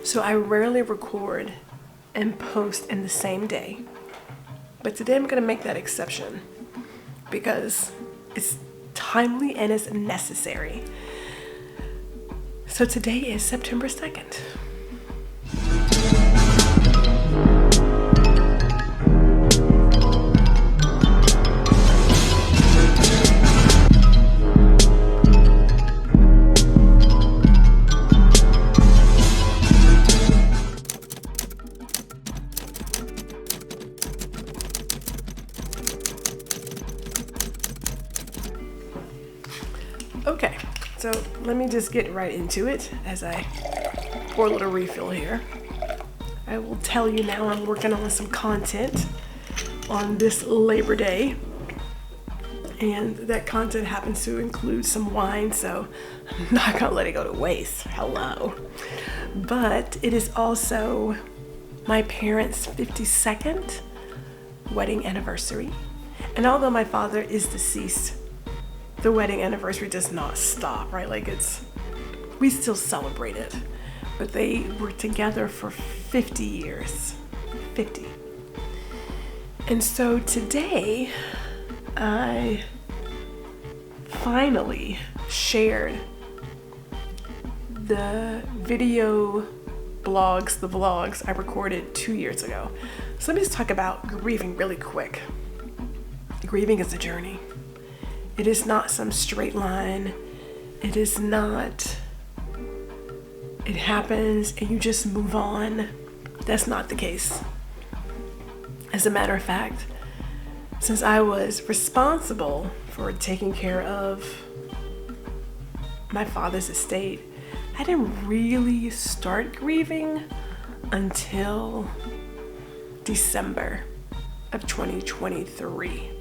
So I rarely record and post in the same day. But today I'm going to make that exception because it's timely and it's necessary. So today is September 2nd. Okay, so let me just get right into it as I pour a little refill here. I will tell you now I'm working on some content on this Labor Day, and that content happens to include some wine, so I'm not gonna let it go to waste. Hello. But it is also my parents' 52nd wedding anniversary, and although my father is deceased, the wedding anniversary does not stop, right? Like we still celebrate it, but they were together for 50 years, 50. And so today, I finally shared the video blogs, the vlogs I recorded 2 years ago. So let me just talk about grieving really quick. Grieving is a journey. It is not some straight line. It is not, it happens and you just move on. That's not the case. As a matter of fact, since I was responsible for taking care of my father's estate, I didn't really start grieving until December of 2023.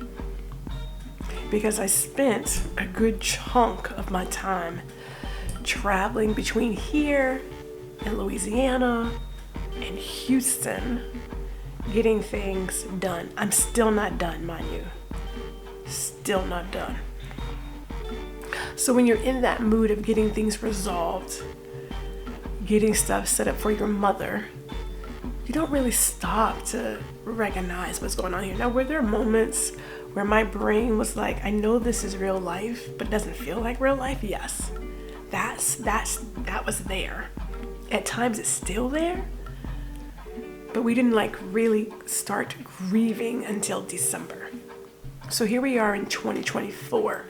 Because I spent a good chunk of my time traveling between here and Louisiana and Houston, getting things done. I'm still not done, mind you. Still not done. So when you're in that mood of getting things resolved, getting stuff set up for your mother, you don't really stop to recognize what's going on here. Now, were there moments where my brain was like, I know this is real life, but doesn't feel like real life? Yes. That was there. At times it's still there, but we didn't really start grieving until December. So here we are in 2024,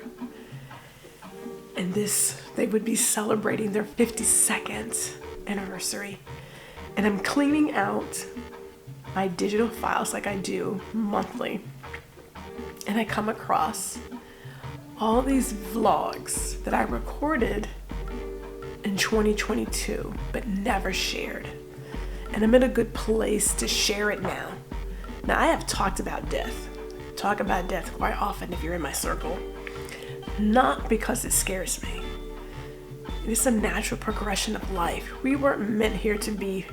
and they would be celebrating their 52nd anniversary. And I'm cleaning out my digital files like I do monthly. And I come across all these vlogs that I recorded in 2022, but never shared. And I'm in a good place to share it now. Now, I have talked about death. Talk about death quite often if you're in my circle. Not because it scares me. It's a natural progression of life. We weren't meant here to be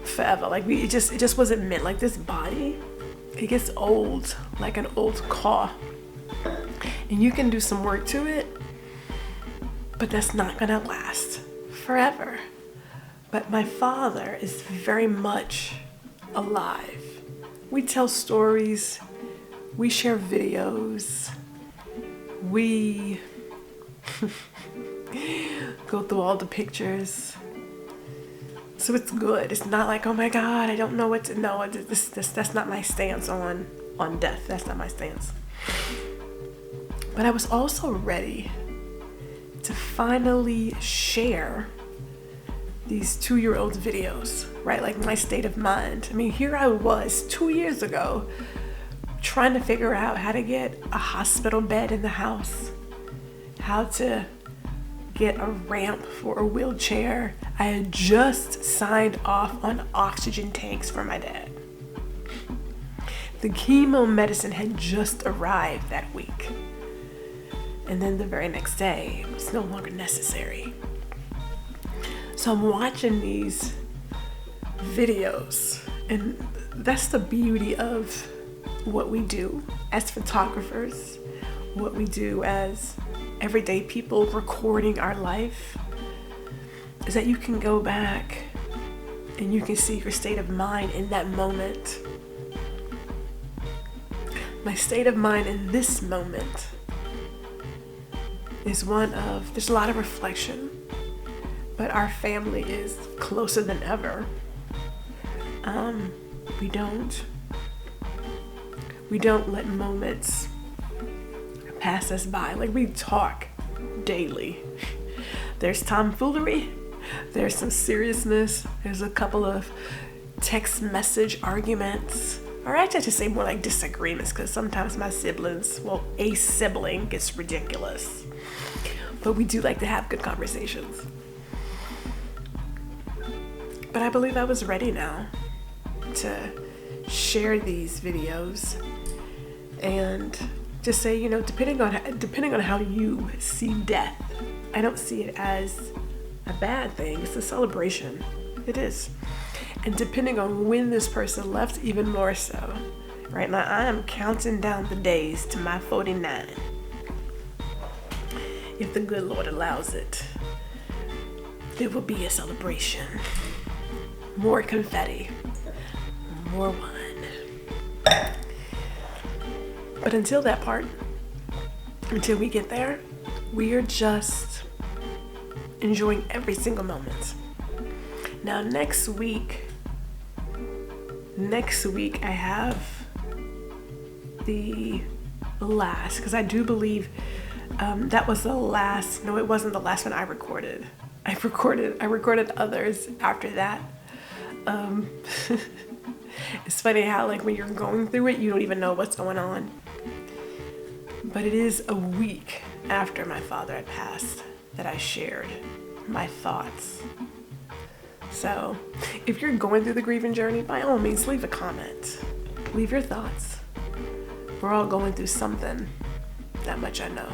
forever. It just wasn't meant. Like this body, it gets old, like an old car. And you can do some work to it, but that's not gonna last forever. But my father is very much alive. We tell stories, we share videos, we go through all the pictures. So it's good. It's not like, oh my God, I don't know what to know. That's not my stance on death. That's not my stance. But I was also ready to finally share these 2-year-old videos, right? Like my state of mind. I mean, here I was 2 years ago trying to figure out how to get a hospital bed in the house, how to get a ramp for a wheelchair. I had just signed off on oxygen tanks for my dad. The chemo medicine had just arrived that week. And then the very next day, it was no longer necessary. So I'm watching these videos, and that's the beauty of what we do as photographers, what we do as everyday people recording our life, is that you can go back And you can see your state of mind in that moment. My state of mind in this moment is one of, there's a lot of reflection, but our family is closer than ever. We don't let moments pass us by. Like, we talk daily. There's tomfoolery, there's some seriousness, there's a couple of text message arguments, or actually I should say more like disagreements, because sometimes my siblings, well, a sibling gets ridiculous. But we do like to have good conversations. But I believe I was ready now to share these videos and just say, depending on how you see death, I don't see it as a bad thing. It's a celebration. It is. And depending on when this person left, even more so. Right now, I am counting down the days to my 49. If the good Lord allows it, there will be a celebration. More confetti. More wine. But until that part, until we get there, we are just enjoying every single moment. Now next week I have the last, because I do believe that was the last. No, it wasn't the last one I recorded. I recorded others after that. It's funny how, like, when you're going through it, you don't even know what's going on. But it is a week after my father had passed that I shared my thoughts. So if you're going through the grieving journey, by all means, leave a comment. Leave your thoughts. We're all going through something. That much I know.